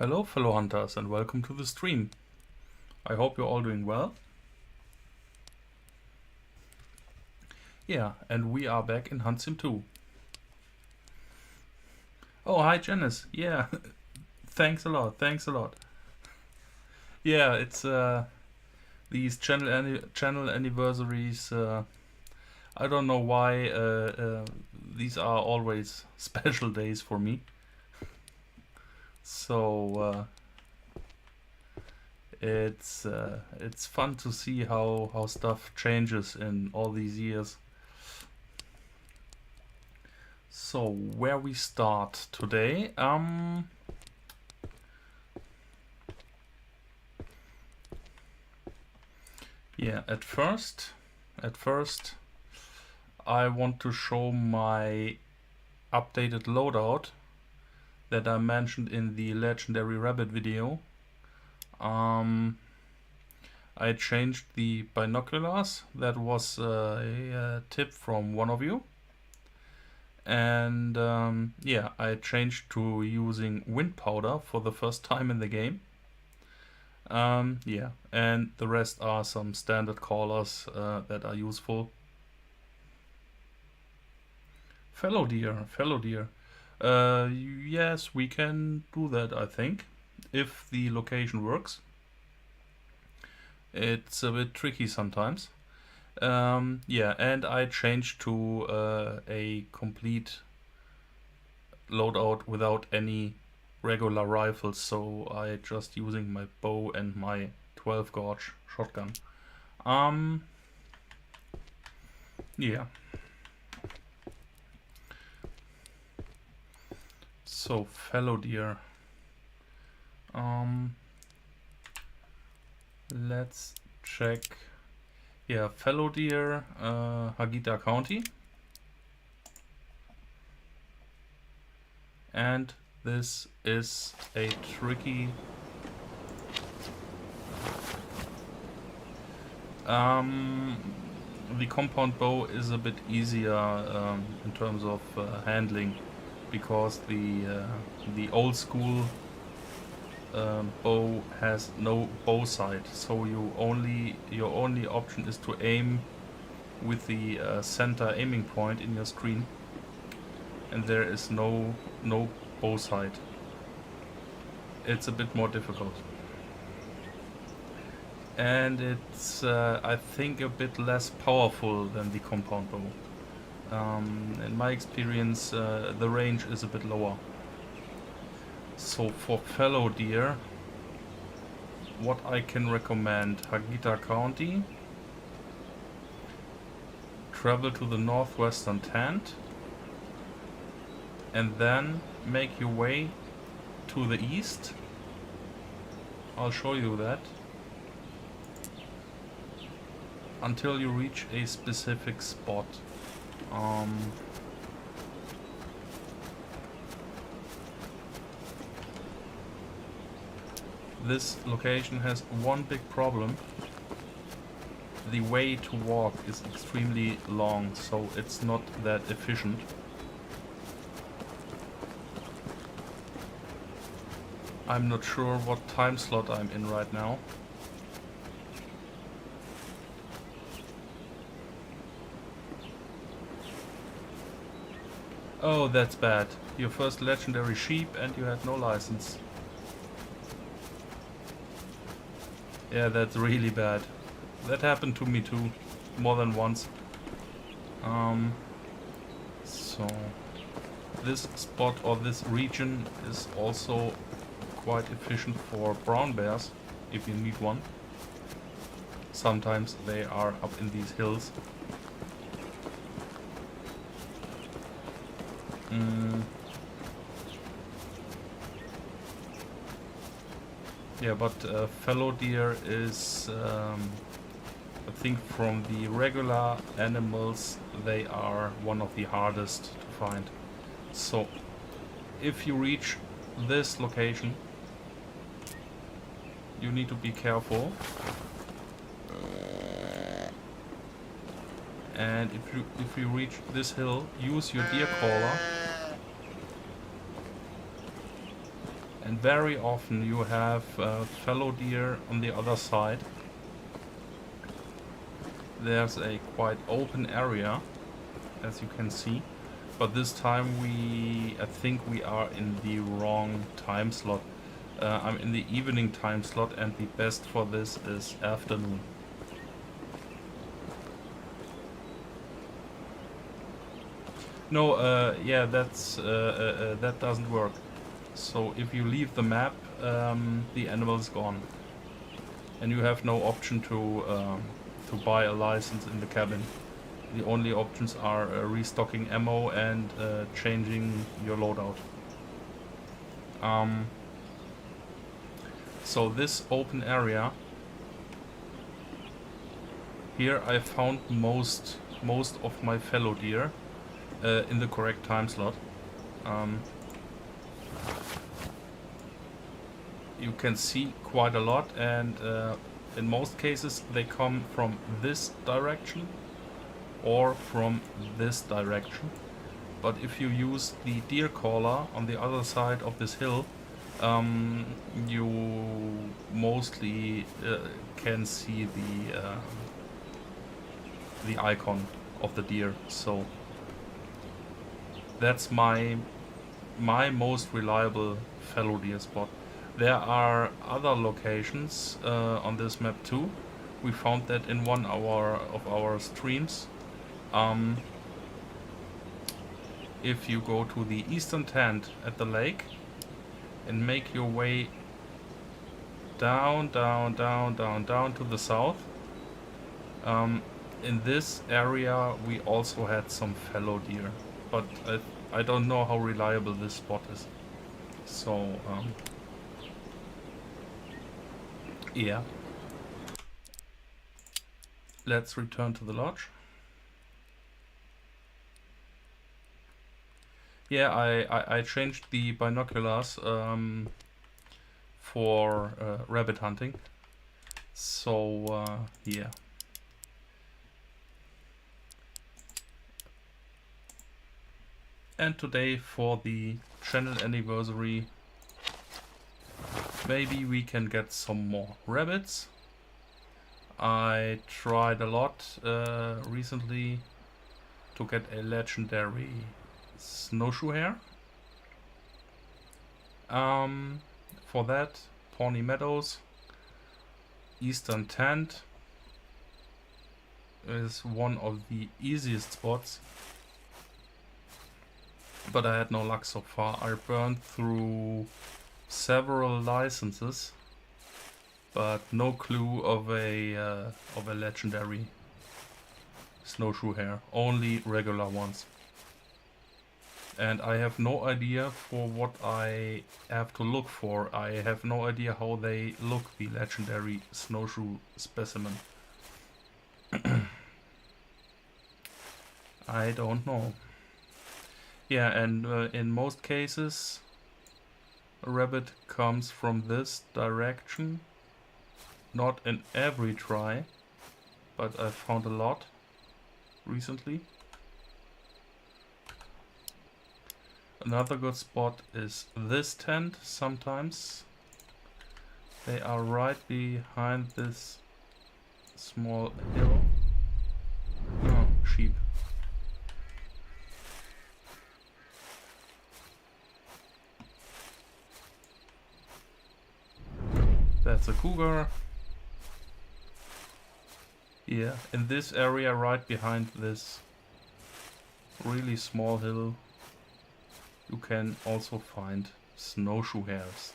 Hello fellow hunters and welcome to the stream. I hope you're all doing well. Yeah, and we are back in Thund3r 2. Oh, hi Janice. Yeah, thanks a lot. Yeah, it's these channel anniversaries. I don't know why these are always special days for me. So it's fun to see how stuff changes in all these years. So where we start today? Yeah, at first I want to show my updated loadout that I mentioned in the legendary rabbit video. I changed the binoculars. That was a tip from one of you. And yeah, I changed to using wind powder for the first time in the game. Yeah, and the rest are some standard callers that are useful. Fellow deer. Yes, we can do that, I think, if the location works. It's a bit tricky sometimes. Yeah, and I changed to a complete loadout without any regular rifles, so I just using my bow and my 12 gauge shotgun. Yeah. So fellow deer. Let's check. Yeah, fellow deer, Hagita County. And this is a tricky the compound bow is a bit easier in terms of handling, because the old school bow has no bow sight, so your only option is to aim with the center aiming point in your screen, and there is no bow sight. It's a bit more difficult, and it's I think a bit less powerful than the compound bow. In my experience, the range is a bit lower. So for fellow deer, what I can recommend: Hagita County, travel to the northwestern tent, and then make your way to the east. I'll show you that until you reach a specific spot. This location has one big problem. The way to walk is extremely long, so it's not that efficient. I'm not sure what time slot I'm in right now. Oh, that's bad. Your first legendary sheep and you had no license. Yeah, that's really bad. That happened to me too, more than once. So this spot or this region is also quite efficient for brown bears, if you need one. Sometimes they are up in these hills. Yeah, but fellow deer is, I think from the regular animals, they are one of the hardest to find. So if you reach this location, you need to be careful. And if you reach this hill, use your deer caller And very often you have fallow deer on the other side. There's a quite open area, as you can see. But this time I think we are in the wrong time slot. I'm in the evening time slot, and the best for this is afternoon. No, yeah, that doesn't work. So if you leave the map, the animal is gone, and you have no option to buy a license in the cabin. The only options are restocking ammo and changing your loadout. So this open area here, I found most of my fallow deer in the correct time slot. You can see quite a lot, and in most cases they come from this direction or from this direction. But if you use the deer caller on the other side of this hill, you mostly can see the icon of the deer. So that's my most reliable fallow deer spot. There are other locations on this map too. We found that in one of our streams. If you go to the eastern tent at the lake and make your way down to the south, in this area we also had some fallow deer, but I don't know how reliable this spot is. So yeah, let's return to the lodge. Yeah, I changed the binoculars for rabbit hunting. So yeah. And today, for the channel anniversary, maybe we can get some more rabbits. I tried a lot recently to get a legendary snowshoe hare. For that, Pawnee Meadows, Eastern Tent is one of the easiest spots, but I had no luck so far. I burned through several licenses, but no clue of a legendary snowshoe hare, only regular ones. And I have no idea for what I have to look for. I have no idea how they look, the legendary snowshoe specimen. I don't know. Yeah, and in most cases a rabbit comes from this direction. Not in every try, but I found a lot recently. Another good spot is this tent sometimes. They are right behind this small hill. Oh, sheep. That's a cougar. Yeah, in this area right behind this really small hill, you can also find snowshoe hares.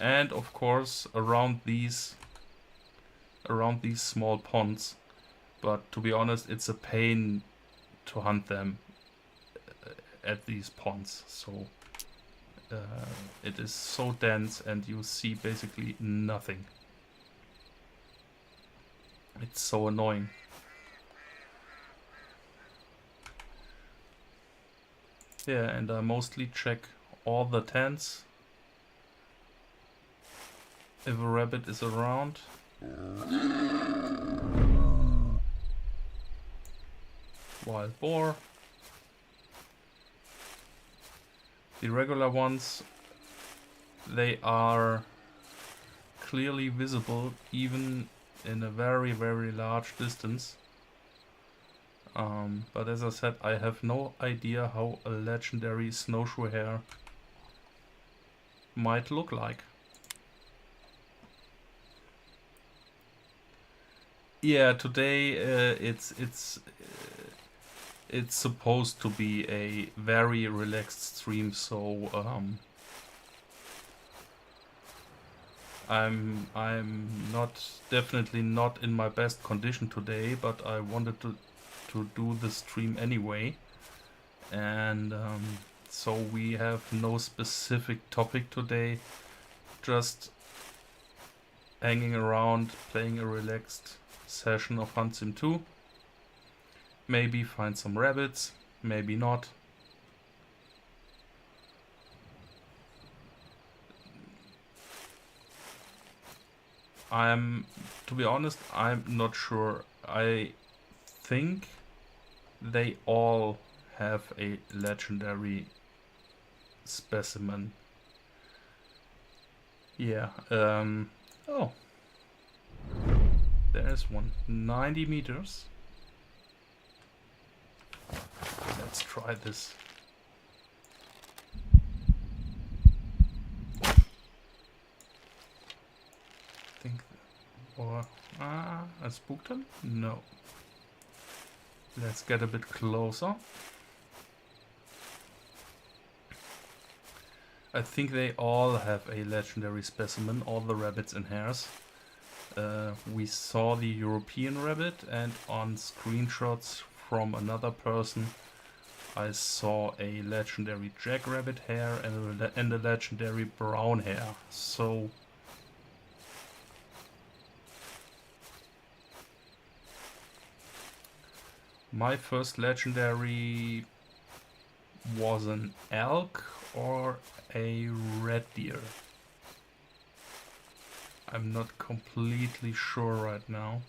And of course around these small ponds. But to be honest, it's a pain to hunt them at these ponds. So it is so dense and you see basically nothing. It's so annoying. Yeah, and I mostly check all the tents if a rabbit is around. Wild boar. The regular ones they are clearly visible even in a very, very large distance. But as I said, I have no idea how a legendary snowshoe hare might look like. Yeah, today it's supposed to be a very relaxed stream, so I'm definitely not in my best condition today, but I wanted to do the stream anyway, and so we have no specific topic today, just hanging around, playing a relaxed session of Thund3r 2. Maybe find some rabbits, maybe not. To be honest, I'm not sure. I think they all have a legendary specimen. Yeah, oh. There's one. 90 meters. Let's try this. I spooked him? No. Let's get a bit closer. I think they all have a legendary specimen, all the rabbits and hares. We saw the European rabbit, and on screenshots from another person I saw a legendary jackrabbit hare and a legendary brown hare. So my first legendary was an elk or a red deer. I'm not completely sure right now.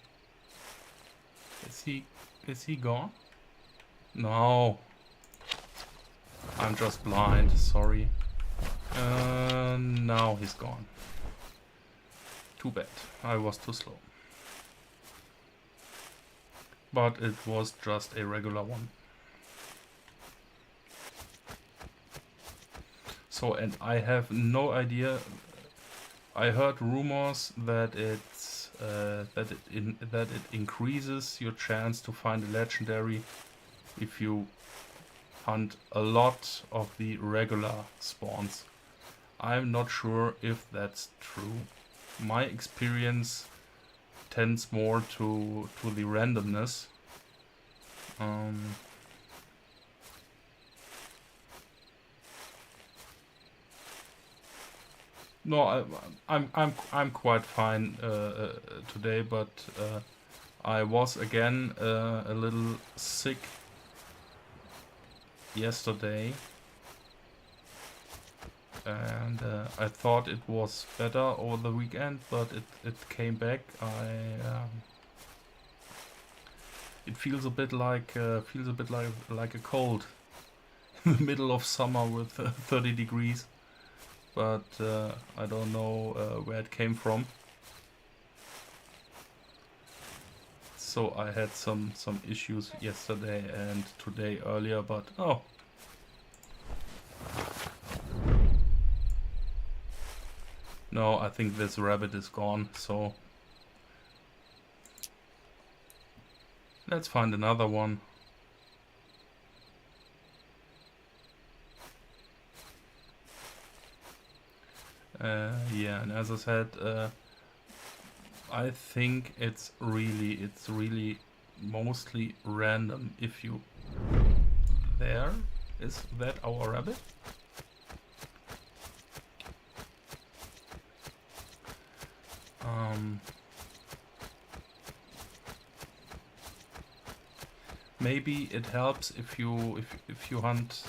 Is he gone? No. I'm just blind, sorry. Now he's gone. Too bad, I was too slow. But it was just a regular one. So, and I have no idea. I heard rumors that that it increases your chance to find a legendary if you hunt a lot of the regular spawns. I'm not sure if that's true. My experience tends more to the randomness. No, I'm quite fine today, but I was again a little sick yesterday, and I thought it was better over the weekend, but it came back. It feels a bit like a cold in the middle of summer with 30 degrees. But I don't know where it came from. So I had some issues yesterday and today earlier, but oh. No, I think this rabbit is gone, so let's find another one. Yeah, and as I said, I think it's really mostly random. If you... There? Is that our rabbit? Maybe it helps if you hunt,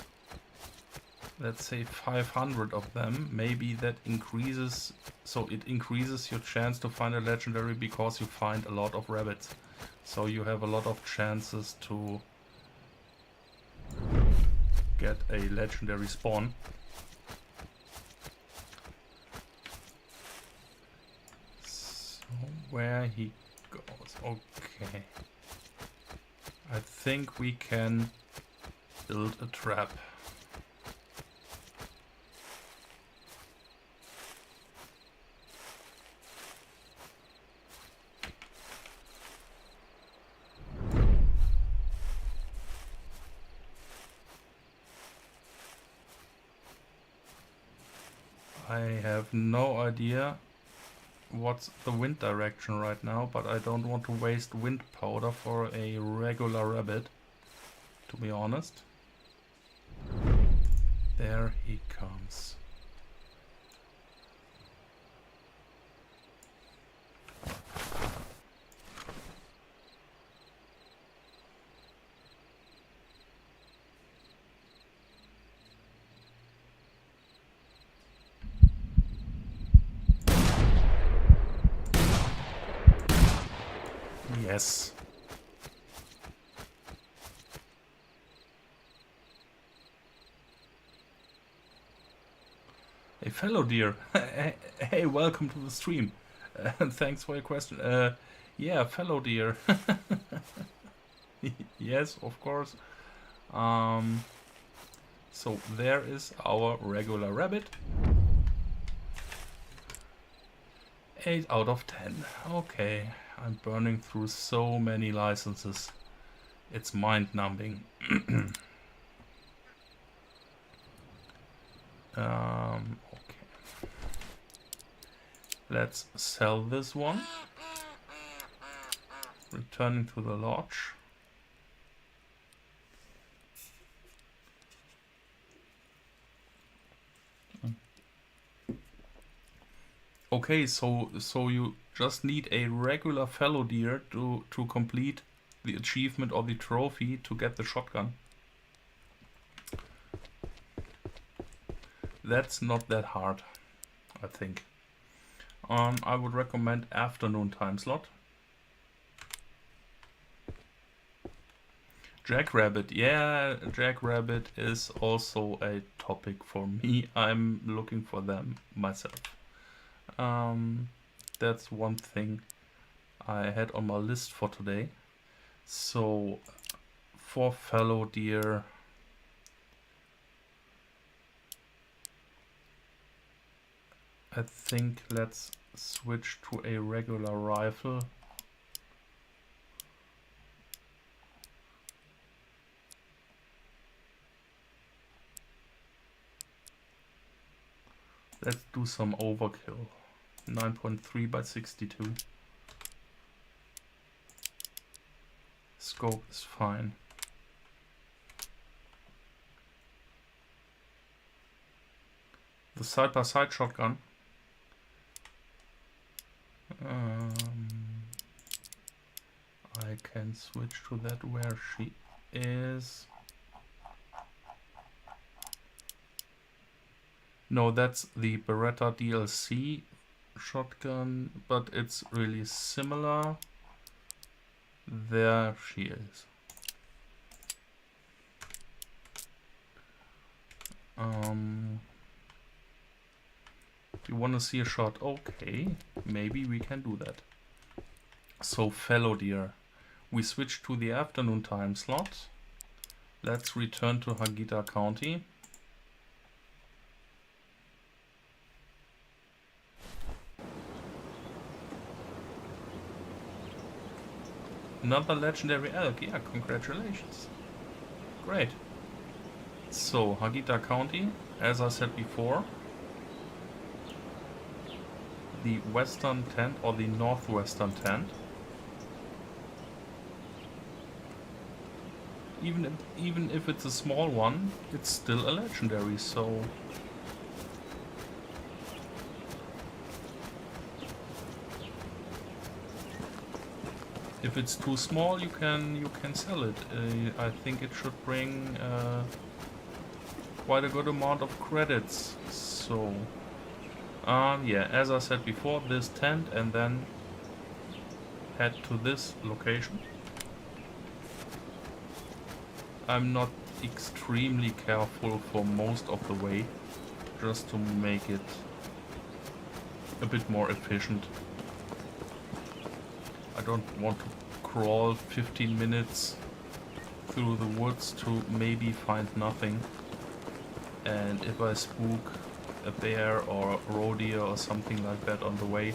let's say 500 of them. Maybe that increases, so it increases your chance to find a legendary because you find a lot of rabbits. So you have a lot of chances to get a legendary spawn. where he goes. Okay. I think we can build a trap. I have no idea what's the wind direction right now, but I don't want to waste wind powder for a regular rabbit, to be honest. There he comes. Yes. A fellow deer. Hey, welcome to the stream. Thanks for your question. Yeah, fellow deer. Yes, of course. So there is our regular rabbit. 8 out of 10. Okay, I'm burning through so many licenses. It's mind-numbing. Okay. Let's sell this one. Returning to the lodge. Okay, so you just need a regular fallow deer to complete the achievement or the trophy to get the shotgun. That's not that hard, I think. I would recommend afternoon time slot. Jackrabbit, yeah, Jackrabbit is also a topic for me. I'm looking for them myself. That's one thing I had on my list for today. So for fallow deer, I think let's switch to a regular rifle. Let's do some overkill. 9.3 by 62. Scope is fine. The side-by-side shotgun. I can switch to that where she is. No, that's the Beretta DLC shotgun, but it's really similar. There she is. Do you want to see a shot? Okay, maybe we can do that. So fallow deer, we switch to the afternoon time slot. Let's return to Hagita County. Another legendary elk, yeah, congratulations. Great. So, Hagita County, as I said before, the western tent or the northwestern tent. Even if it's a small one, it's still a legendary, so... If it's too small, you can sell it. I think it should bring quite a good amount of credits. So, yeah, as I said before, this tent and then head to this location. I'm not extremely careful for most of the way, just to make it a bit more efficient. I don't want to crawl 15 minutes through the woods to maybe find nothing. And if I spook a bear or roe deer or something like that on the way,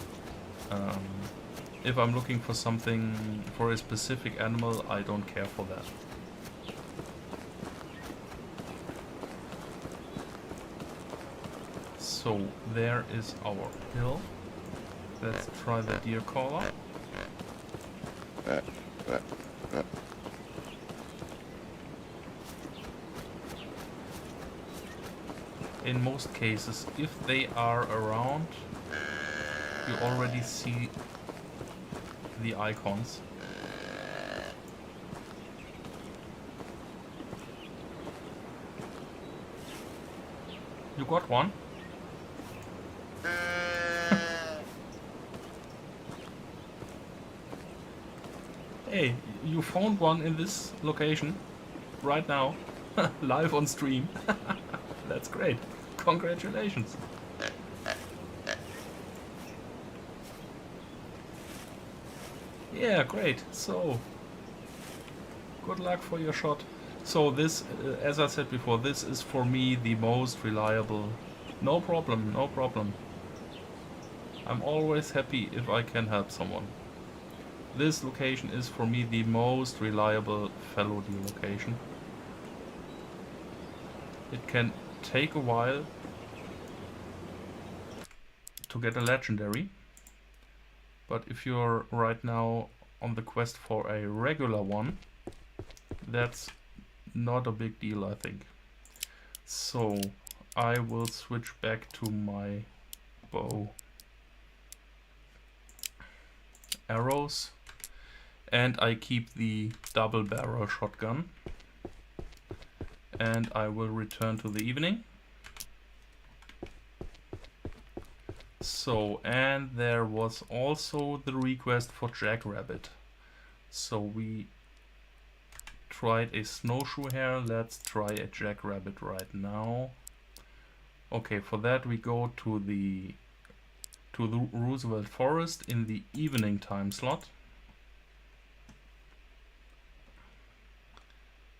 if I'm looking for something, for a specific animal, I don't care for that. So there is our hill. Let's try the deer caller. In most cases, if they are around, you already see the icons. You got one? Hey, you found one in this location right now, live on stream. That's great. Congratulations. Yeah, great. So, good luck for your shot. So this, as I said before, this is for me the most reliable. No problem, no problem. I'm always happy if I can help someone. This location is for me the most reliable fallow deer location. It can take a while to get a legendary, but if you're right now on the quest for a regular one, that's not a big deal, I think. So I will switch back to my bow, arrows, and I keep the double barrel shotgun, and I will return to the evening. So, and there was also the request for jackrabbit. So we tried a snowshoe hare. Let's try a jackrabbit right now. Okay, for that we go to the Roosevelt Forest in the evening time slot.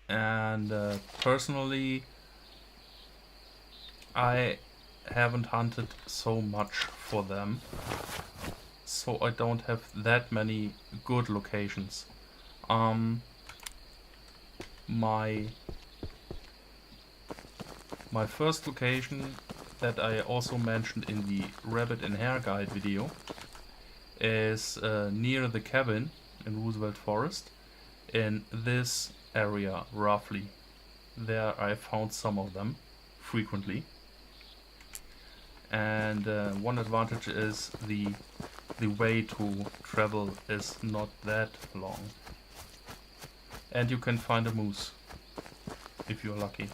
And personally, I haven't hunted so much for them, so I don't have that many good locations. My first location that I also mentioned in the rabbit and hare guide video is near the cabin in Roosevelt Forest, in this area roughly. There I found some of them frequently, and one advantage is the way to travel is not that long, and you can find a moose if you're lucky.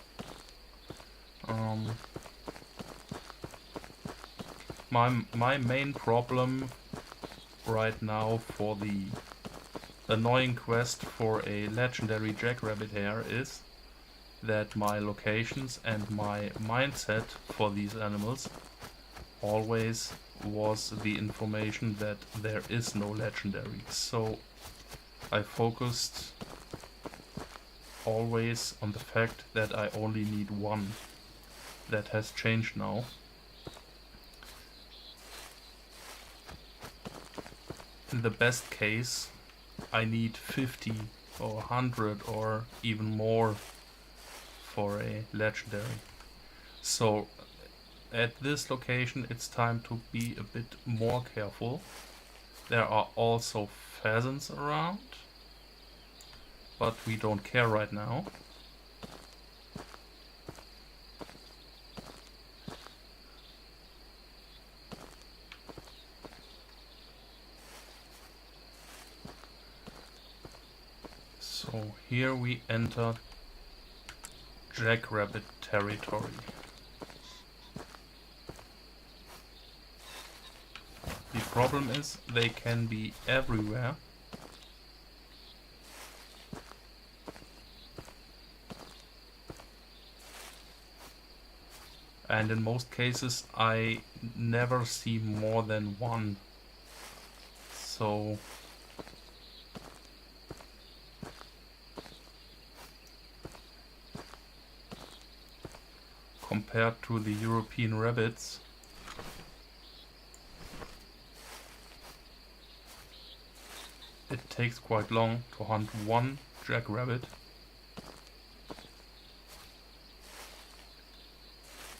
My main problem right now for the annoying quest for a legendary jackrabbit hare is that my locations and my mindset for these animals always was the information that there is no legendary. So I focused always on the fact that I only need one. That has changed now. In the best case, I need 50 or 100 or even more for a legendary. So at this location it's time to be a bit more careful. There are also pheasants around, but we don't care right now. So here we enter jackrabbit territory. The problem is they can be everywhere. And in most cases I never see more than one. So compared to the European rabbits. It takes quite long to hunt one jackrabbit.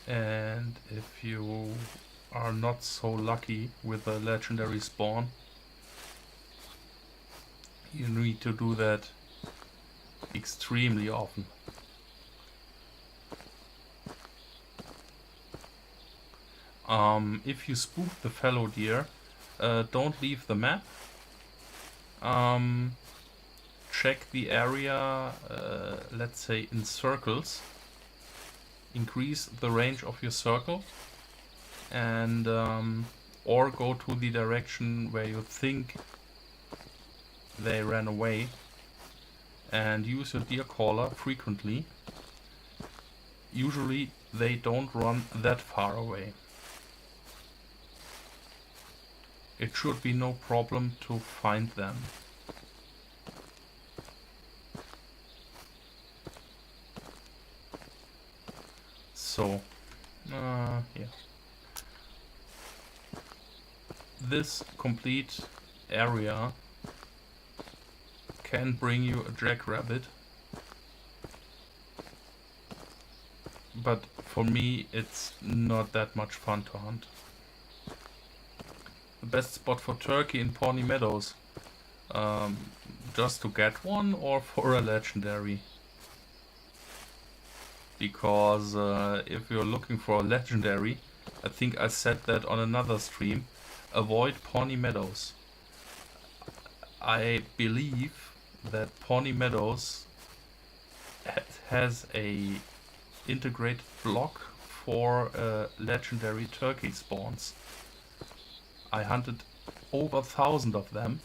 And if you are not so lucky with a legendary spawn, you need to do that extremely often. If you spook the fallow deer, don't leave the map. Check the area, let's say in circles. Increase the range of your circle, and or go to the direction where you think they ran away, and use your deer caller frequently. Usually they don't run that far away. It should be no problem to find them. So, yeah. This complete area can bring you a jackrabbit, but for me it's not that much fun to hunt. The best spot for turkey in Pawnee Meadows, just to get one or for a legendary? Because if you're looking for a legendary, I think I said that on another stream, avoid Pawnee Meadows. I believe that Pawnee Meadows has a integrated block for legendary turkey spawns. I hunted over 1,000 of them.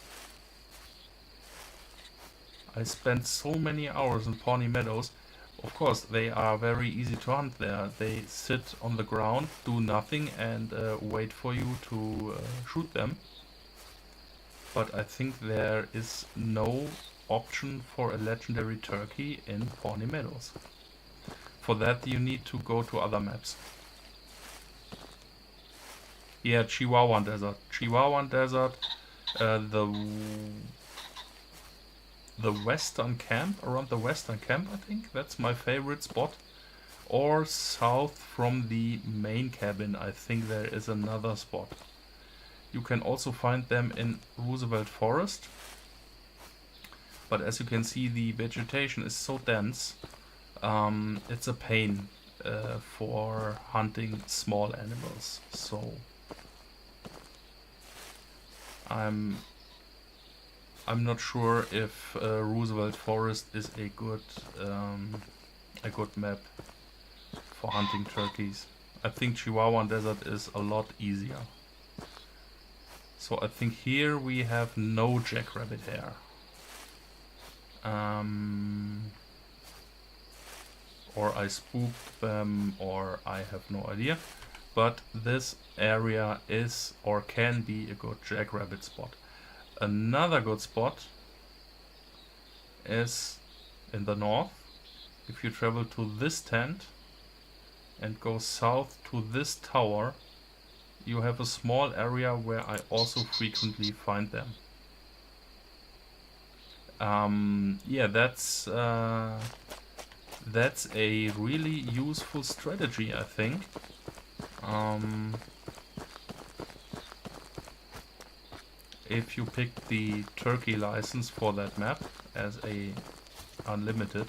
I spent so many hours in Pawnee Meadows. Of course, they are very easy to hunt there. They sit on the ground, do nothing, and wait for you to shoot them. But I think there is no option for a legendary turkey in Pawnee Meadows. For that you need to go to other maps. Yeah, Chihuahuan Desert. Chihuahuan Desert, the western camp, around the western camp, I think. That's my favorite spot. Or south from the main cabin, I think there is another spot. You can also find them in Roosevelt Forest. But as you can see, the vegetation is so dense, it's a pain for hunting small animals. So I'm not sure if Roosevelt Forest is a good map for hunting turkeys. I think Chihuahuan Desert is a lot easier. So I think here we have no jackrabbit hair. Or I spooked them, or I have no idea. But this area is or can be a good jackrabbit spot. Another good spot is in the north. If you travel to this tent and go south to this tower, you have a small area where I also frequently find them. Yeah, that's a really useful strategy, I think. If you pick the turkey license for that map as a unlimited,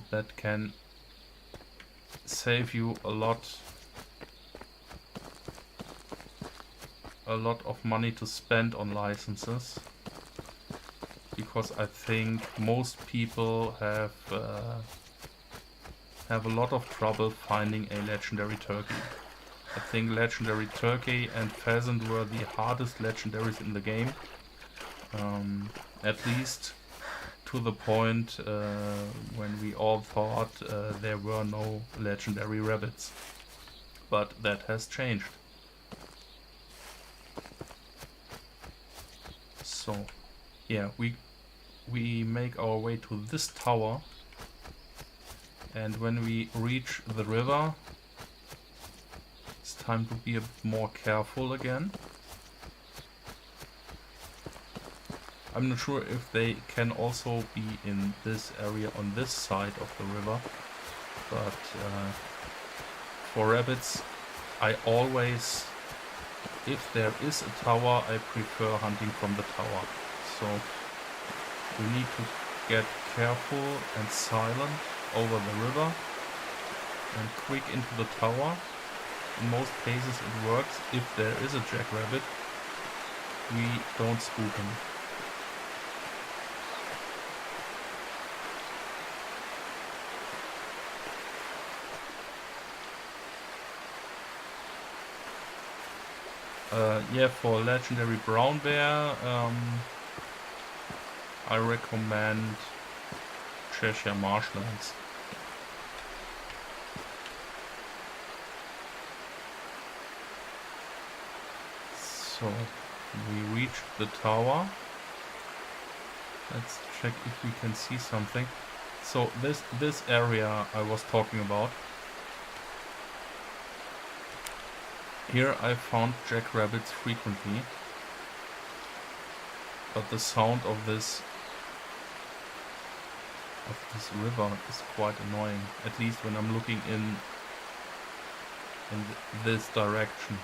that can save you a lot of money to spend on licenses, because I think most people have a lot of trouble finding a legendary turkey. I think legendary turkey and pheasant were the hardest legendaries in the game, at least to the point when we all thought there were no legendary rabbits. But that has changed. So yeah, we make our way to this tower, And when we reach the river, it's time to be a bit more careful again. I'm not sure if they can also be in this area on this side of the river, but for rabbits, I always, if there is a tower, I prefer hunting from the tower. So we need to get careful and silent over the river and quick into the tower. In most cases it works. If there is a jackrabbit, we don't spook him. Yeah, for legendary brown bear, I recommend Cheshire marshlands. So we reached the tower. Let's check if we can see something. So this area I was talking about. Here I found jackrabbits frequently, but the sound of this river is quite annoying. At least when I'm looking in this direction.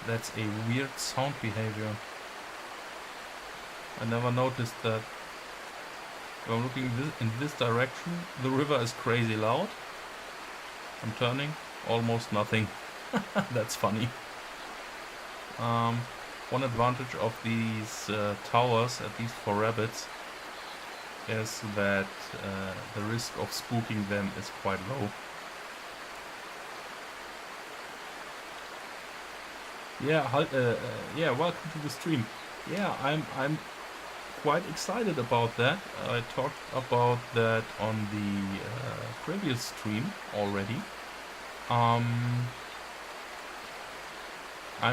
That's a weird sound behavior. I never noticed that. When I'm looking in this direction, the river is crazy loud. I'm turning, almost nothing. That's funny. One advantage of these towers, at least for rabbits, is that the risk of spooking them is quite low. Yeah, welcome to the stream. Yeah, I'm quite excited about that. I talked about that on the previous stream already. I'm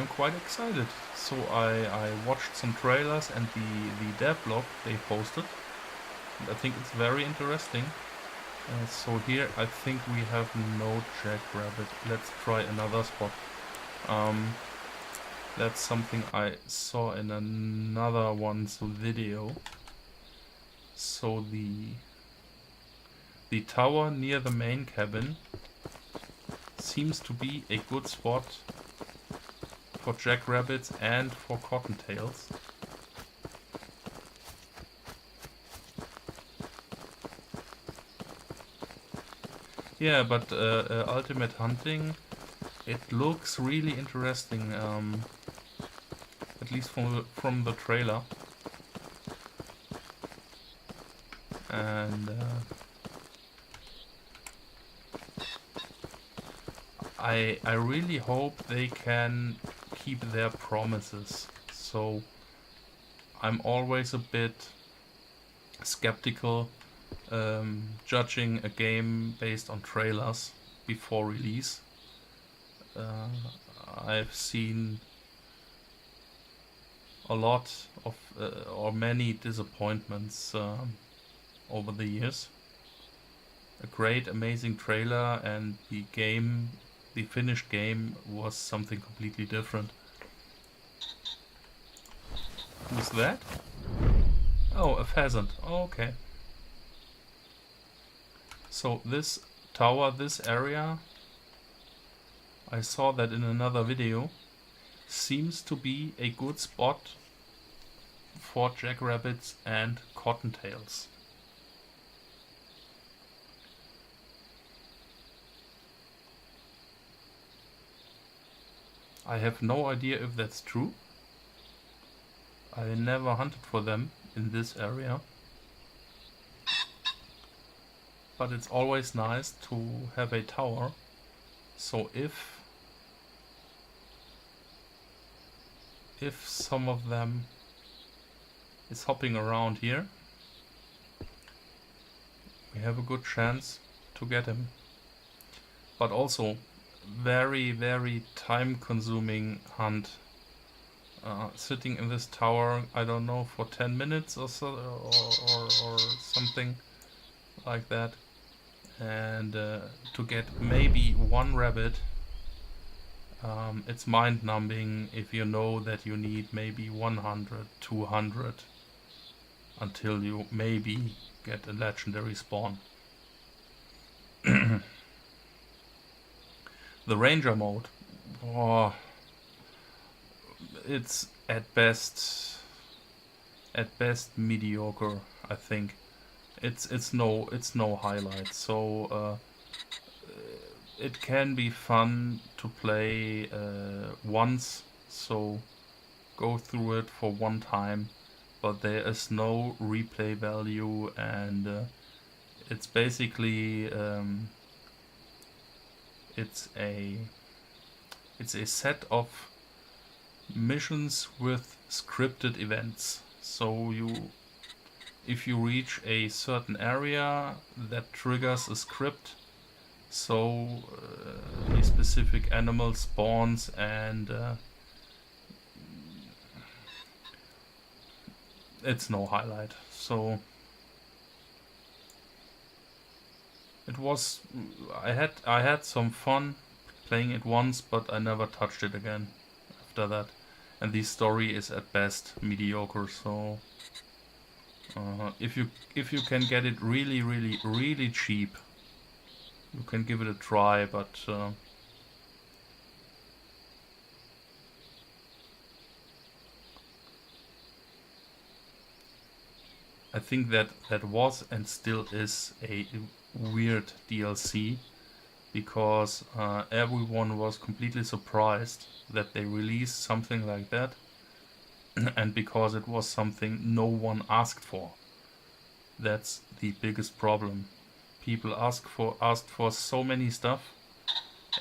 quite excited. So I watched some trailers and the devlog they posted. And I think it's very interesting. So here I think we have no jackrabbit. Let's try another spot. That's something I saw in another one's video. So the tower near the main cabin seems to be a good spot for jackrabbits and for cottontails. Yeah, but ultimate hunting, it looks really interesting. At least from the trailer, and I really hope they can keep their promises. So I'm always a bit skeptical judging a game based on trailers before release. I've seen a lot of or many disappointments over the years. A great, amazing trailer, and the finished game was something completely different. Who's that? Oh, a pheasant. Oh, okay. So this tower, this area, I saw that in another video, seems to be a good spot for jackrabbits and cottontails. I have no idea if that's true. I never hunted for them in this area. But it's always nice to have a tower. So if some of them is hopping around here, we have a good chance to get him. But also very, very time consuming hunt. sitting in this tower, I don't know, for 10 minutes or so, or something like that. And to get maybe one rabbit, it's mind-numbing if you know that you need maybe 100, 200 until you maybe get a legendary spawn. The ranger mode, oh, it's at best mediocre, I think. It's no highlight. So it can be fun to play once, so go through it for one time, but there is no replay value, and it's basically it's a set of missions with scripted events. So if you reach a certain area, that triggers a script, so a specific animal spawns, and it's no highlight. So it was, I had some fun playing it once, but I never touched it again after that. And the story is at best mediocre. So if you can get it really cheap, you can give it a try. But I think that was and still is a weird DLC, because everyone was completely surprised that they released something like that, and because it was something no one asked for. That's the biggest problem. People asked for so many stuff,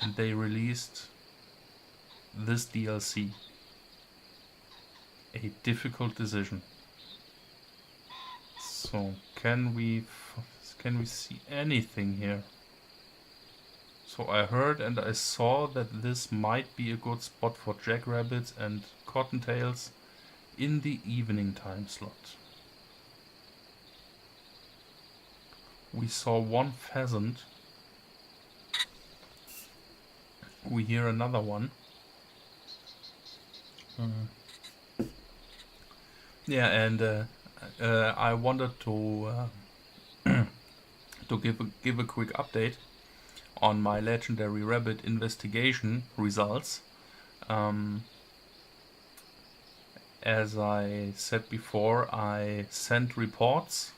and they released this DLC. A difficult decision. So can we see anything here? So I heard and I saw that this might be a good spot for jackrabbits and cottontails in the evening time slot. We saw one pheasant. We hear another one. Yeah, and I wanted to give a quick update on my legendary rabbit investigation results. As I said before, I sent reports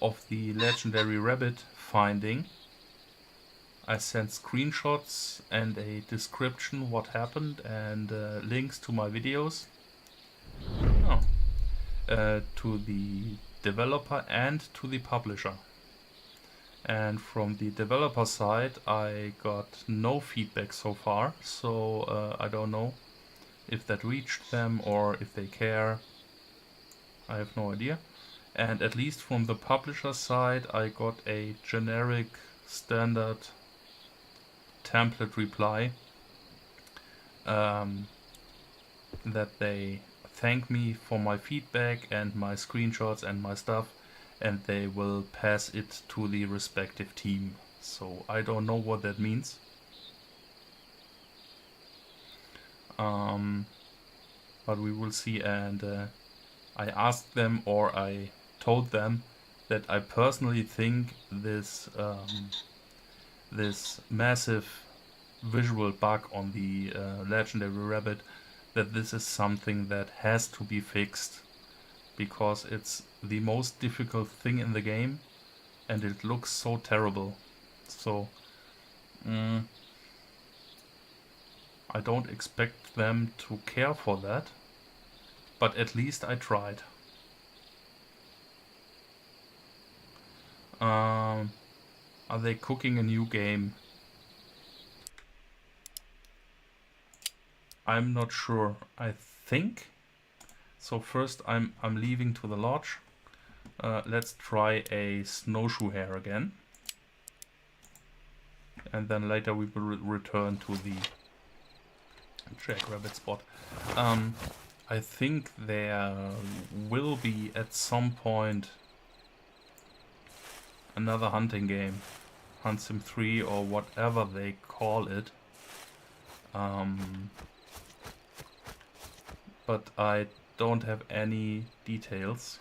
of the legendary rabbit finding. I sent screenshots and a description what happened, and links to my videos to the developer and to the publisher. And from the developer side, I got no feedback so far, so I don't know if that reached them or if they care. I have no idea. And at least from the publisher side, I got a generic standard template reply that they thank me for my feedback and my screenshots and my stuff, and they will pass it to the respective team. So I don't know what that means. But we will see. And I asked them, or I told them, that I personally think this this massive visual bug on the legendary rabbit, that this is something that has to be fixed, because it's the most difficult thing in the game and it looks so terrible. So I don't expect them to care for that, but at least I tried. Are they cooking a new game? I'm not sure. I think so. First, I'm leaving to the lodge. Let's try a snowshoe hare again, and then later we will return to the jackrabbit spot. I think there will be at some point another hunting game, Thund3r or whatever they call it. But I don't have any details.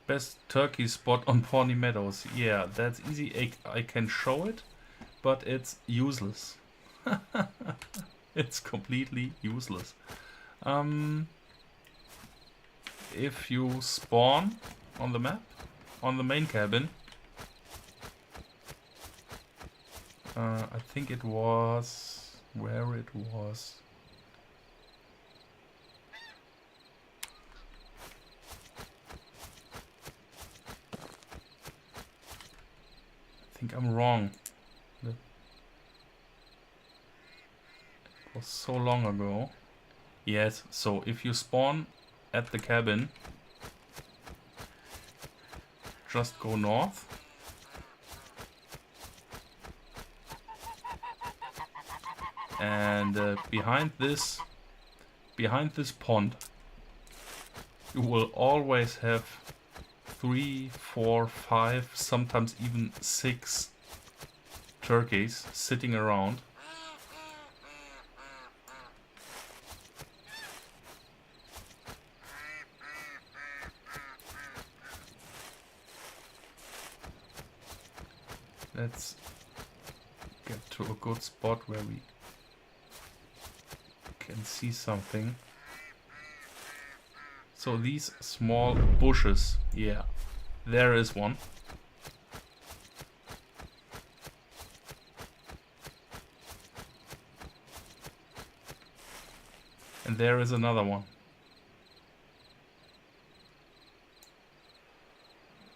Best turkey spot on Pawnee Meadows. Yeah, that's easy. I can show it, but it's useless. It's completely useless. If you spawn on the map, on the main cabin, I think it was where it was. I think I'm wrong. It was so long ago. Yes, so if you spawn at the cabin, just go north. And behind this pond, you will always have 3, 4, 5, sometimes even 6 turkeys sitting around. Let's get to a good spot where we can see something. So these small bushes, yeah, there is one. And there is another one.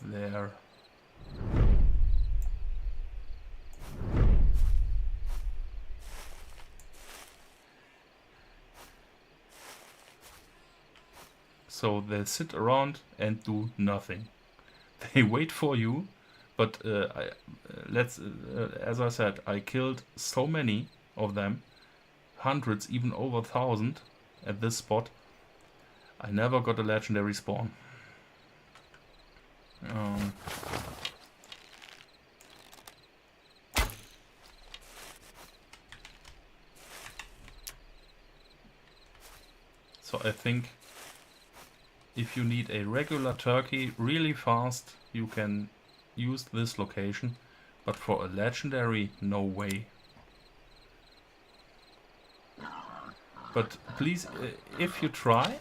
There. So they sit around and do nothing. They wait for you, but as I said, I killed so many of them, hundreds, even over 1,000 at this spot. I never got a legendary spawn. So I think if you need a regular turkey really fast, you can use this location, but for a legendary, no way. But please, if you try,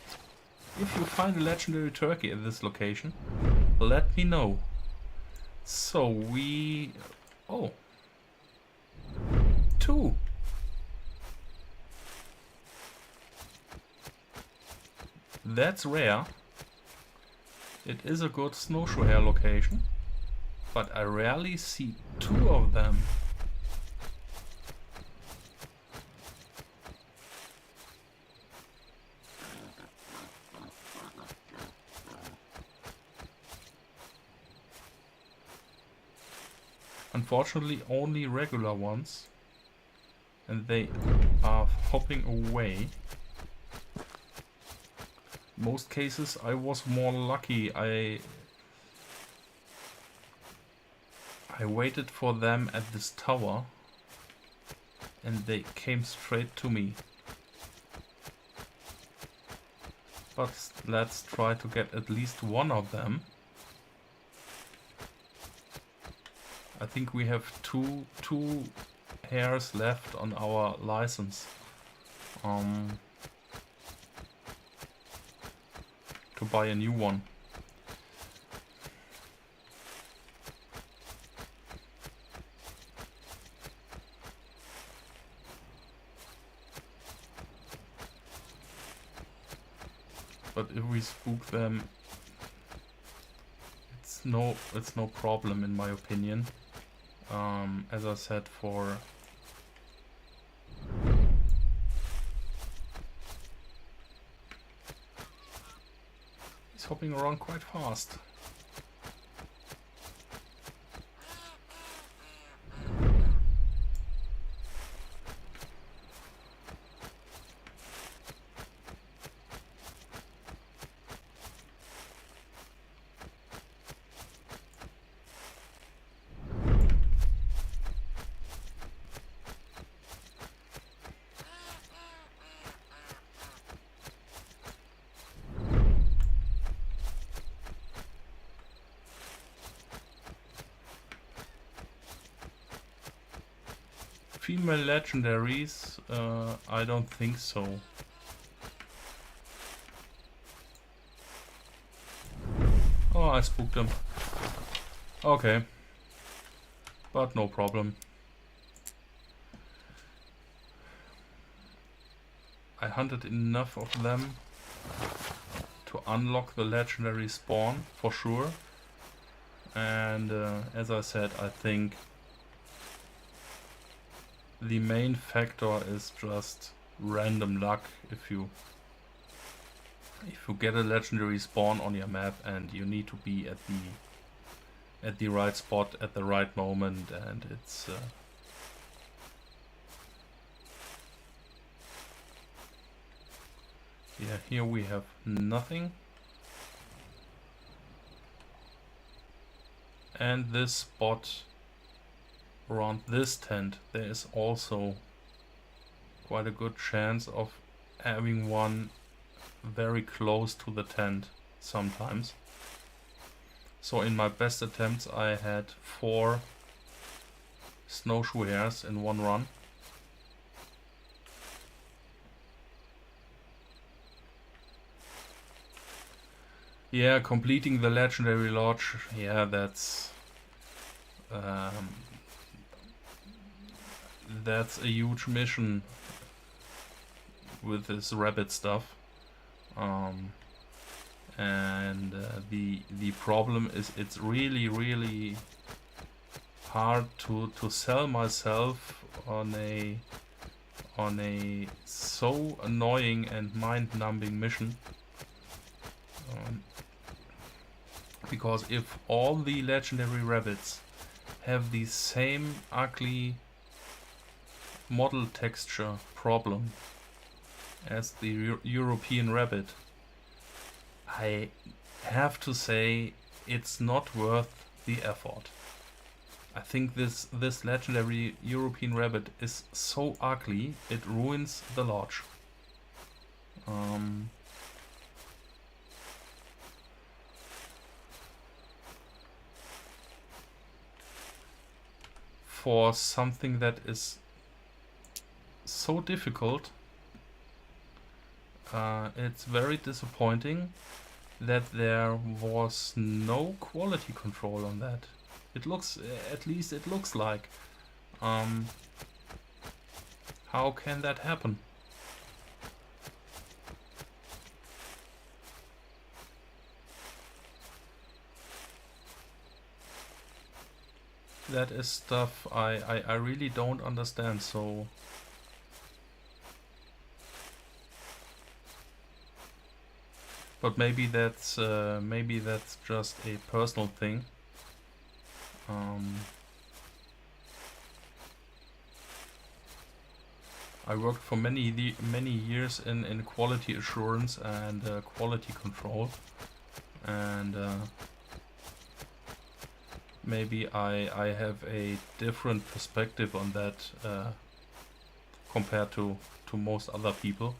if you find a legendary turkey at this location, let me know. So we... oh. 2. That's rare. It is a good snowshoe hare location, but I rarely see 2 of them. Unfortunately, only regular ones, and they are hopping away. Most cases I was more lucky. I waited for them at this tower and they came straight to me. But let's try to get at least one of them. I think we have two hares left on our license. To buy a new one. But if we spook them, it's no problem in my opinion. As I said, for hopping around quite fast. female legendaries, I don't think so. Oh, I spooked him. Okay. But no problem. I hunted enough of them to unlock the legendary spawn, for sure. And as I said, I think the main factor is just random luck. If you get a legendary spawn on your map and you need to be at the right spot at the right moment, and it's yeah, here we have nothing. And this spot around this tent, there is also quite a good chance of having one very close to the tent sometimes. So in my best attempts I had 4 snowshoe hares in one run. Yeah, completing the legendary lodge, yeah, that's a huge mission with this rabbit stuff. And the problem is it's really hard to sell myself on a so annoying and mind-numbing mission. Because if all the legendary rabbits have the same ugly model texture problem as the European rabbit, I have to say it's not worth the effort. I think this legendary European rabbit is so ugly it ruins the lodge. For something that is so difficult, it's very disappointing that there was no quality control on that. It looks, at least it looks like. How can that happen? That is stuff I really don't understand, so... But maybe that's just a personal thing. I worked for many years in quality assurance and quality control, and maybe I have a different perspective on that compared to most other people.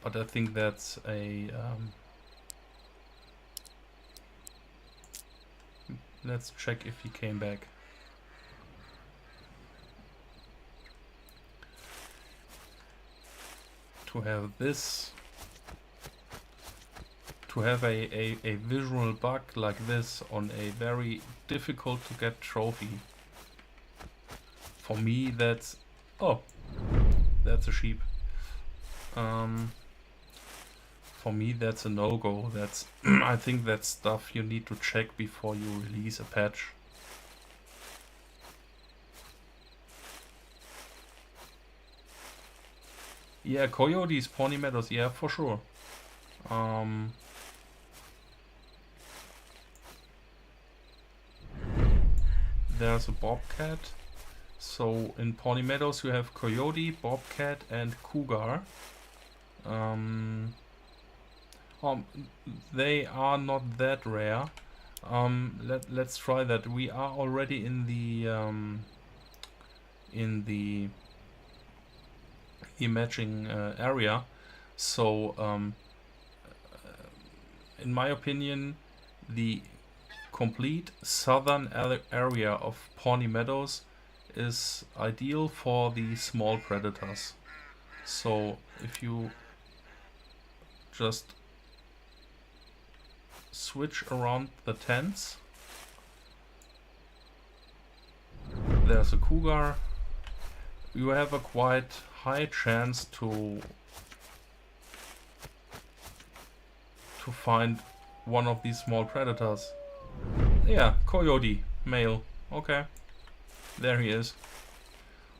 But I think that's a... let's check if he came back. To have this... to have a visual bug like this on a very difficult to get trophy. For me that's... oh! That's a sheep. For me that's a no-go. That's I think that's stuff you need to check before you release a patch. Yeah, coyotes, pony meadows, yeah, for sure. There's a bobcat. So in Pony Meadows you have coyote, bobcat and cougar. They are not that rare. Let's try that. We are already in the matching area. So in my opinion, the complete southern area of Pawnee Meadows is ideal for the small predators. So if you just switch around the tents, there's a cougar, you have a quite high chance to find one of these small predators. Yeah, coyote, male. Okay, there he is.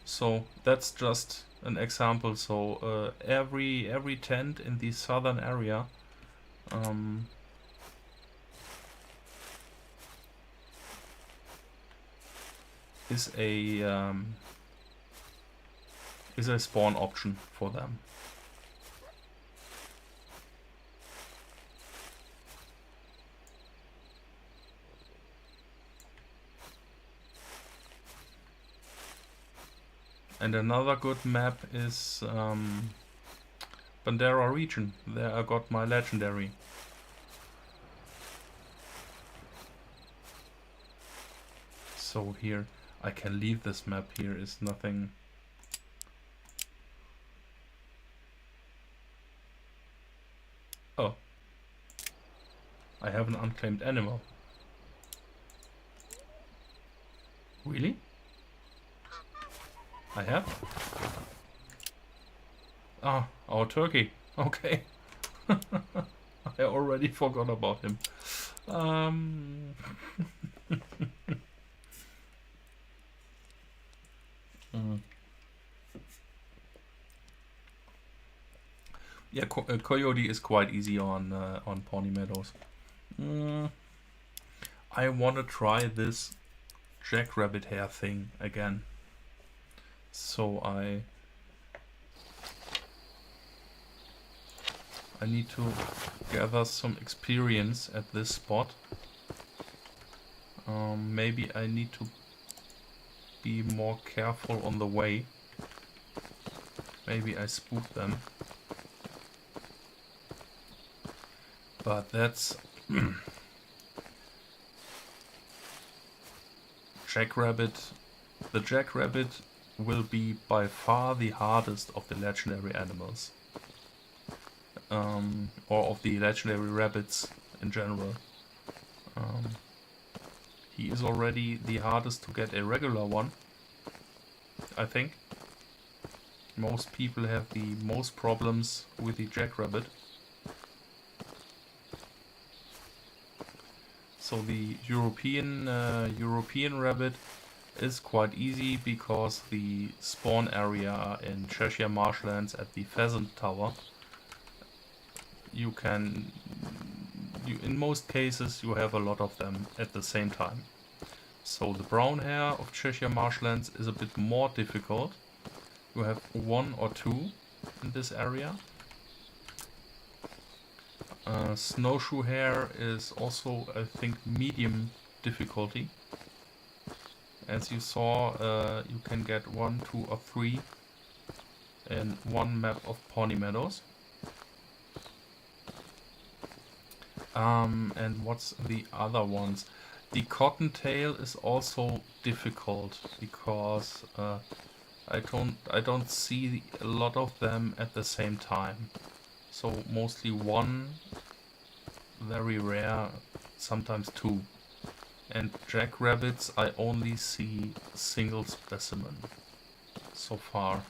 So that's just an example. So every tent in the southern area is a spawn option for them. And another good map is Thund3r region. There I got my legendary. So here I can leave this map. Here is nothing. Oh, I have an unclaimed animal. Really? I have? Ah, our turkey. Okay. I already forgot about him. Yeah, coyote is quite easy on Pawnee Meadows. I want to try this jackrabbit hair thing again. So I need to gather some experience at this spot. Maybe I need to be more careful on the way. Maybe I spook them. But that's jackrabbit. The jackrabbit will be by far the hardest of the legendary animals. Or of the legendary rabbits in general. He is already the hardest to get a regular one, I think. Most people have the most problems with the jackrabbit. So the European rabbit is quite easy because the spawn area in Cheshire Marshlands at the Pheasant Tower, in most cases you have a lot of them at the same time. So the brown hare of Cheshire Marshlands is a bit more difficult. You have one or two in this area. Snowshoe hare is also, I think, medium difficulty. As you saw, you can get 1, 2 or 3 in one map of Pawnee Meadows. And what's the other ones? The cottontail is also difficult because I don't see a lot of them at the same time. So mostly one, very rare, sometimes two. And jackrabbits I only see single specimen so far.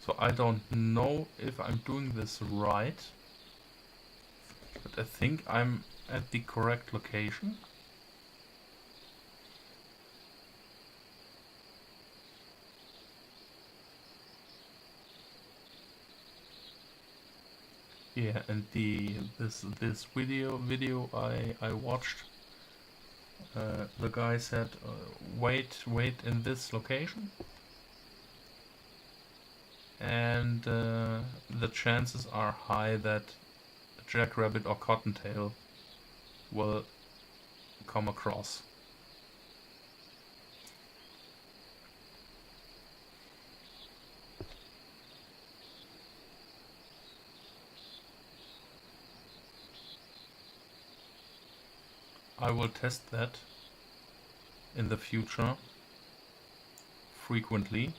So I don't know if I'm doing this right, but I think I'm at the correct location. Yeah, and this video I watched, the guy said, wait in this location, and the chances are high that a jackrabbit or cottontail will come across. I will test that in the future frequently.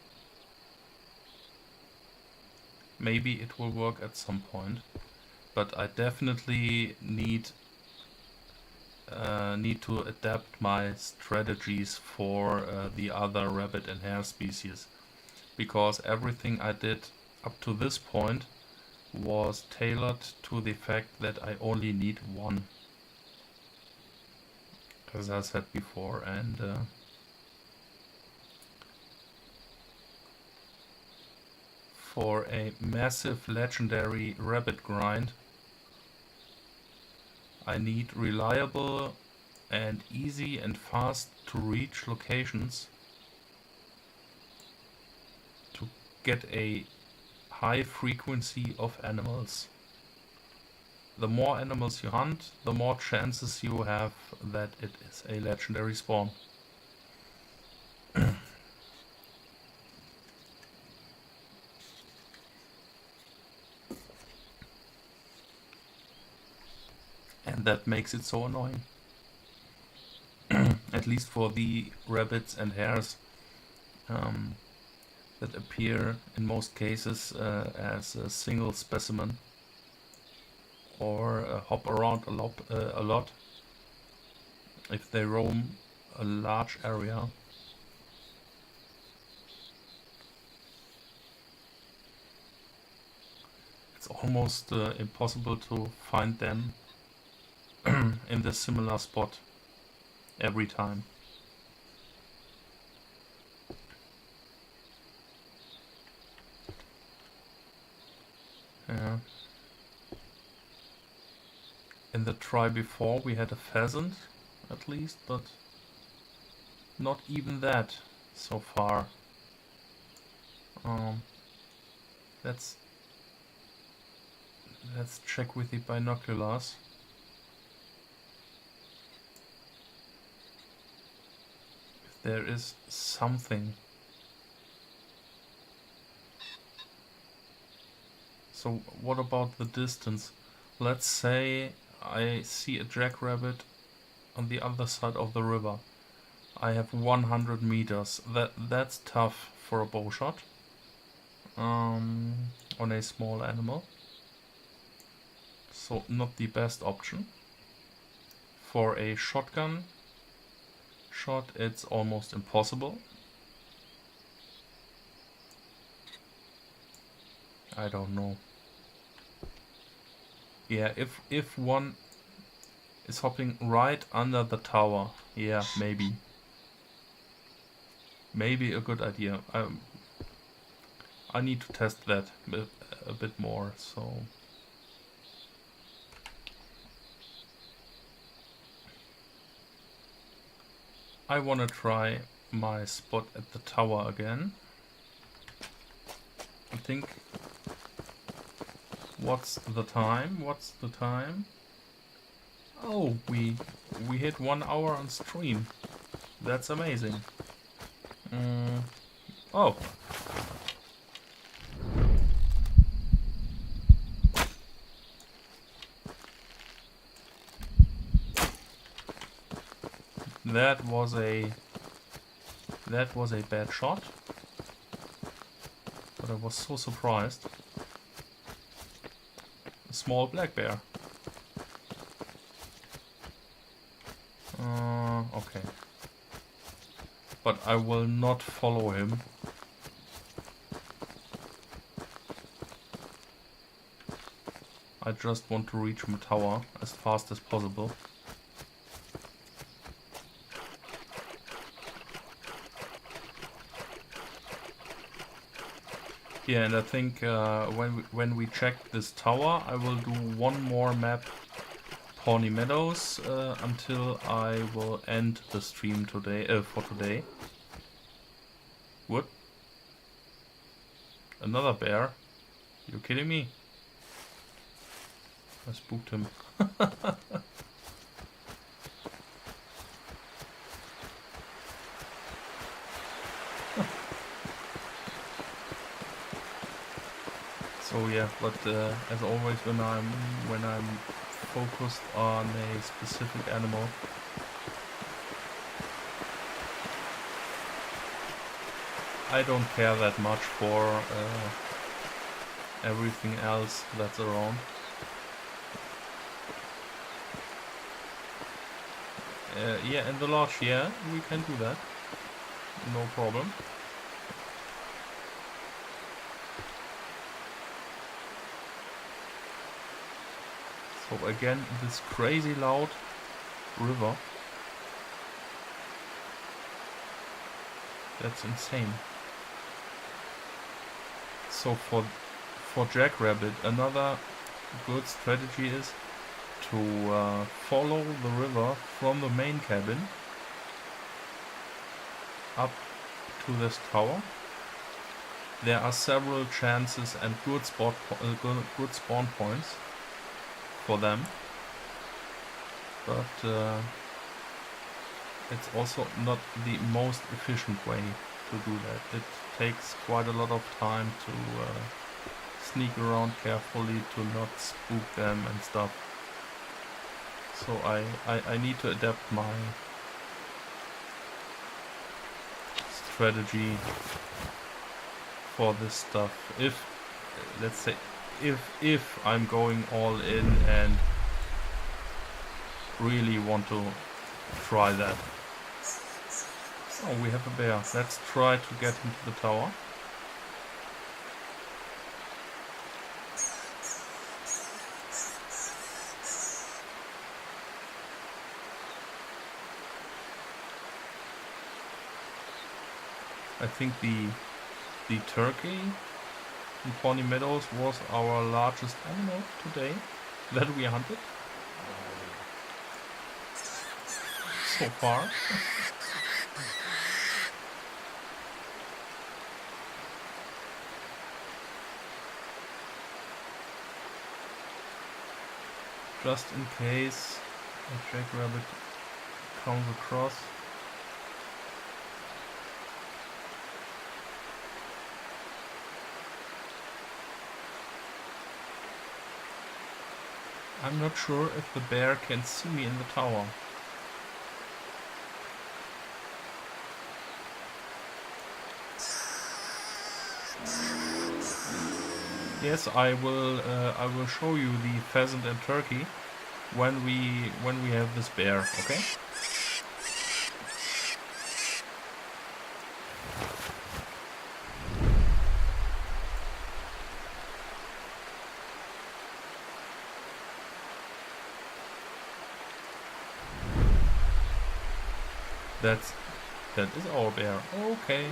Maybe it will work at some point, but I definitely need to adapt my strategies for the other rabbit and hare species, because everything I did up to this point was tailored to the fact that I only need one, as I said before, and for a massive legendary rabbit grind I need reliable and easy and fast to reach locations to get a high frequency of animals. The more animals you hunt, the more chances you have that it is a legendary spawn. And that makes it so annoying. At least for the rabbits and hares that appear in most cases as a single specimen or hop around a lot. If they roam a large area, it's almost impossible to find them in the similar spot every time. Yeah. In the try before we had a pheasant at least, but not even that so far. Let's check with the binoculars. If there is something. So what about the distance? Let's say I see a jackrabbit on the other side of the river. I have 100 meters. That's tough for a bow shot on a small animal. So not the best option. For a shotgun shot, it's almost impossible. I don't know. Yeah, if one is hopping right under the tower, yeah, maybe. Maybe a good idea. I need to test that a bit more, so... I wanna try my spot at the tower again. I think... What's the time? What's the time? Oh, we hit 1 hour on stream. That's amazing. Oh. That was a bad shot. But I was so surprised. A small black bear. Okay. But I will not follow him. I just want to reach my tower as fast as possible. Yeah, and I think when we check this tower, I will do one more map, Pawnee Meadows, until I will end the stream today. For today. What? Another bear? You kidding me? I spooked him. So yeah, but as always, when I'm focused on a specific animal, I don't care that much for everything else that's around. Yeah, in the lodge, yeah, we can do that. No problem. So again, this crazy loud river. That's insane. So for Jackrabbit, another good strategy is to follow the river from the main cabin up to this tower. There are several chances and good spawn points for them, but it's also not the most efficient way to do that. It takes quite a lot of time to sneak around carefully to not spook them and stuff. So I need to adapt my strategy for this stuff. If, let's say, if I'm going all in and really want to try that. Oh, we have a bear. Let's try to get into the tower. I think the turkey in Pony Meadows was our largest animal today that we hunted so far. Just in case a jackrabbit comes across. I'm not sure if the bear can see me in the tower. Yes, I will show you the pheasant and turkey when we have this bear, okay? That is our bear. Okay.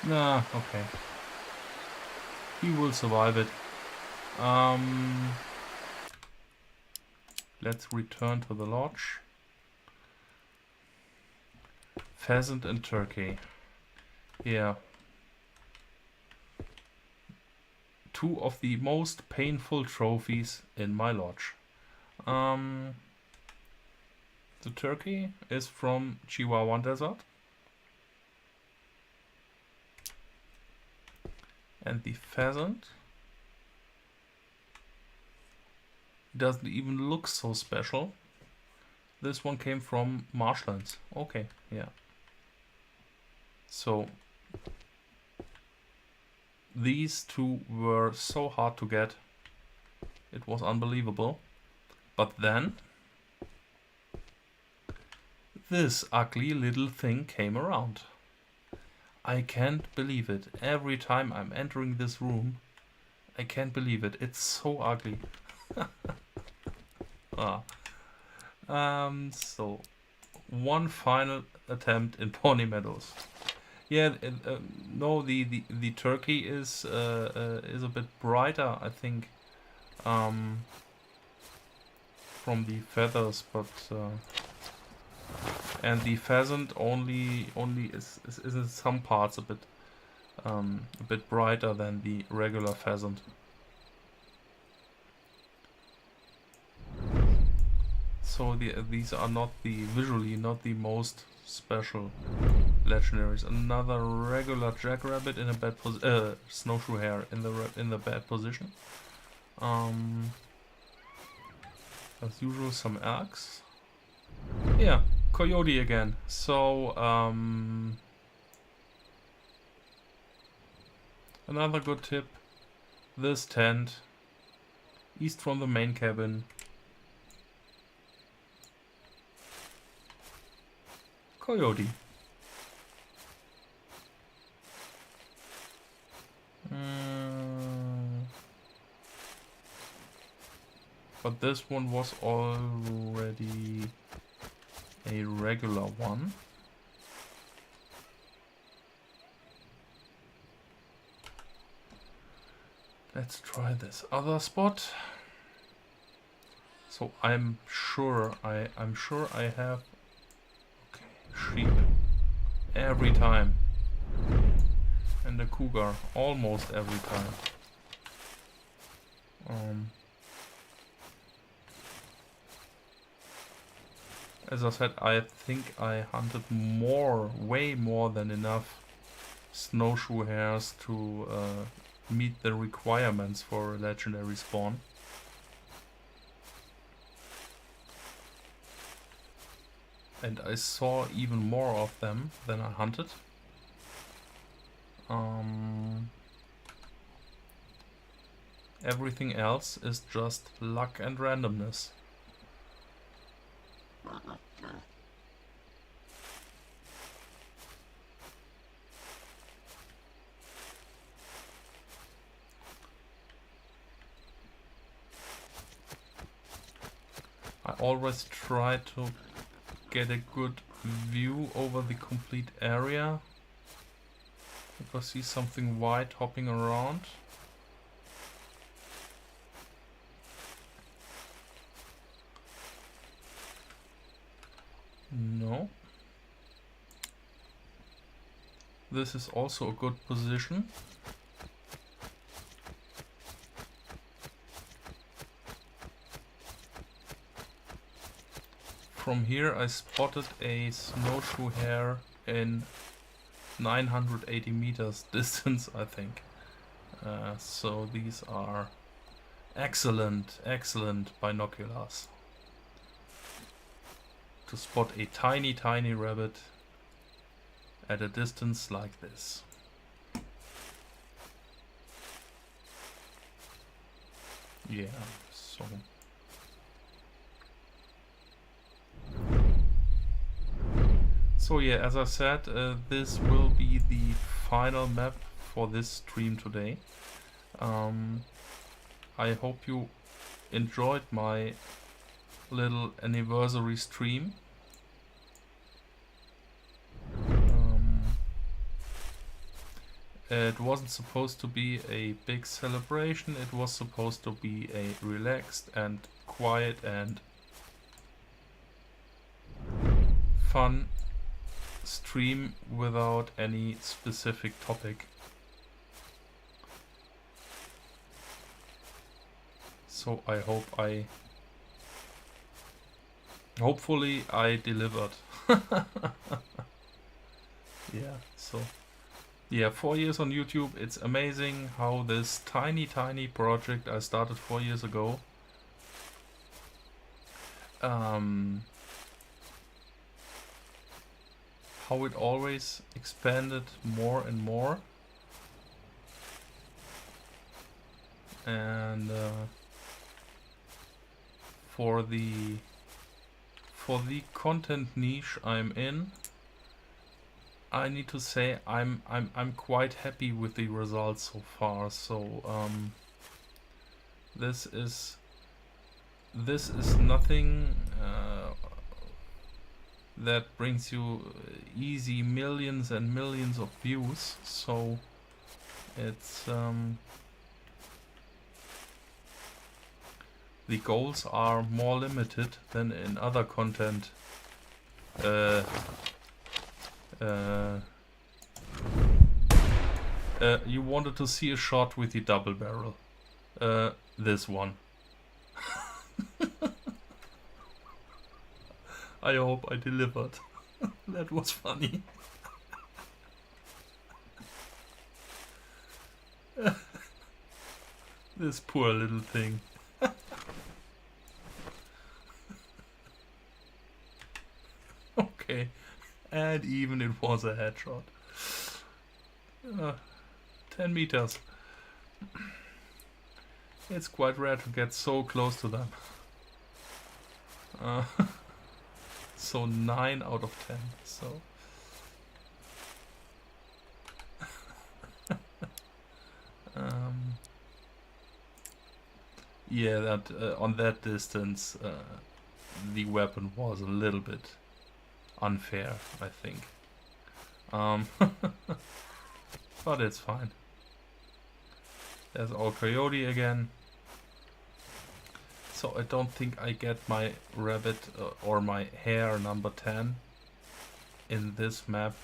Nah, okay. He will survive it. Let's return to the lodge. Pheasant and turkey. Yeah. Two of the most painful trophies in my lodge. The turkey is from Chihuahua Desert. And the pheasant doesn't even look so special. This one came from marshlands. Okay, yeah. So these two were so hard to get. It was unbelievable. But then this ugly little thing came around. I can't believe it. Every time I'm entering this room, I can't believe it. It's so ugly. So one final attempt in Pony Meadows. Yeah, no, the turkey is a bit brighter, I think, from the feathers, but and the pheasant only is in some parts a bit brighter than the regular pheasant. So these are not visually not the most special legendaries. Another regular jackrabbit in a bad snowshoe hare in the bad position. As usual, some elks. Yeah, coyote again. So another good tip: this tent east from the main cabin. Coyote. But this one was already a regular one. Let's try this other spot. So I'm sure I have sheep every time, and a cougar almost every time. As I said, I think I hunted way more than enough snowshoe hares to meet the requirements for a legendary spawn. And I saw even more of them than I hunted. Everything else is just luck and randomness. I always try to get a good view over the complete area. If I see something white hopping around. No. This is also a good position. From here I spotted a snowshoe hare in 980 meters distance, I think. So these are excellent binoculars to spot a tiny rabbit at a distance like this. Yeah, so yeah, as I said, this will be the final map for this stream today. I hope you enjoyed my little anniversary stream. It wasn't supposed to be a big celebration, it was supposed to be a relaxed and quiet and fun stream without any specific topic. So I hope hopefully I delivered. Yeah, so yeah, 4 years on YouTube. It's amazing how this tiny project I started 4 years ago how it always expanded more and more, and for the content niche I'm in, I need to say I'm quite happy with the results so far. So this is nothing that brings you easy millions and millions of views. So it's the goals are more limited than in other content. You wanted to see a shot with the double barrel. This one. I hope I delivered. That was funny. This poor little thing. Okay, and even it was a headshot. 10 meters. It's quite rare to get so close to them. So 9 out of 10. So yeah, that on that distance, the weapon was a little bit unfair, I think. But it's fine. There's our coyote again. So I don't think I get my rabbit or my hare number 10 in this map.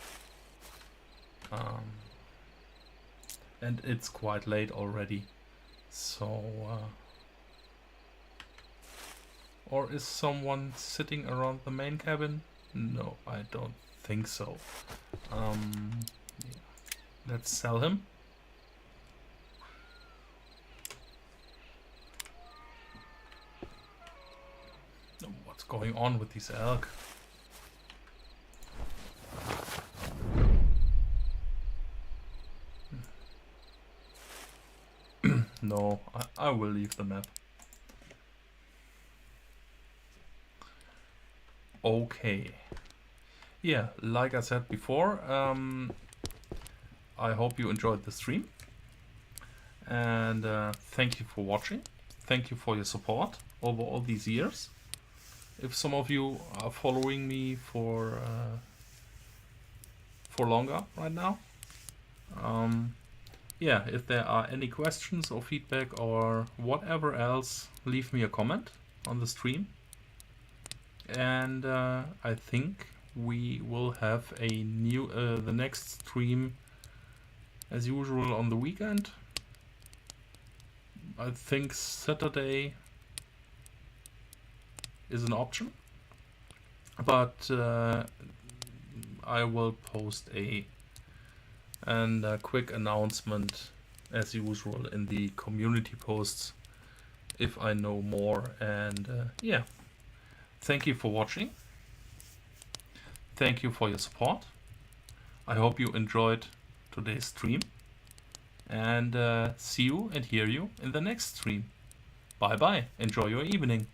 And it's quite late already. So... or is someone sitting around the main cabin? No, I don't think so. Yeah. Let's sell him. What's going on with these elk? No, I will leave the map. Okay. Yeah, like I said before, I hope you enjoyed the stream. And thank you for watching. Thank you for your support over all these years. If some of you are following me for longer right now. Yeah, if there are any questions or feedback or whatever else, leave me a comment on the stream. And I think we will have a new the next stream as usual on the weekend. I think Saturday is an option, but I will post a quick announcement as usual in the community posts if I know more. And yeah, thank you for watching. Thank you for your support. I hope you enjoyed today's stream, and see you and hear you in the next stream. Bye bye. Enjoy your evening.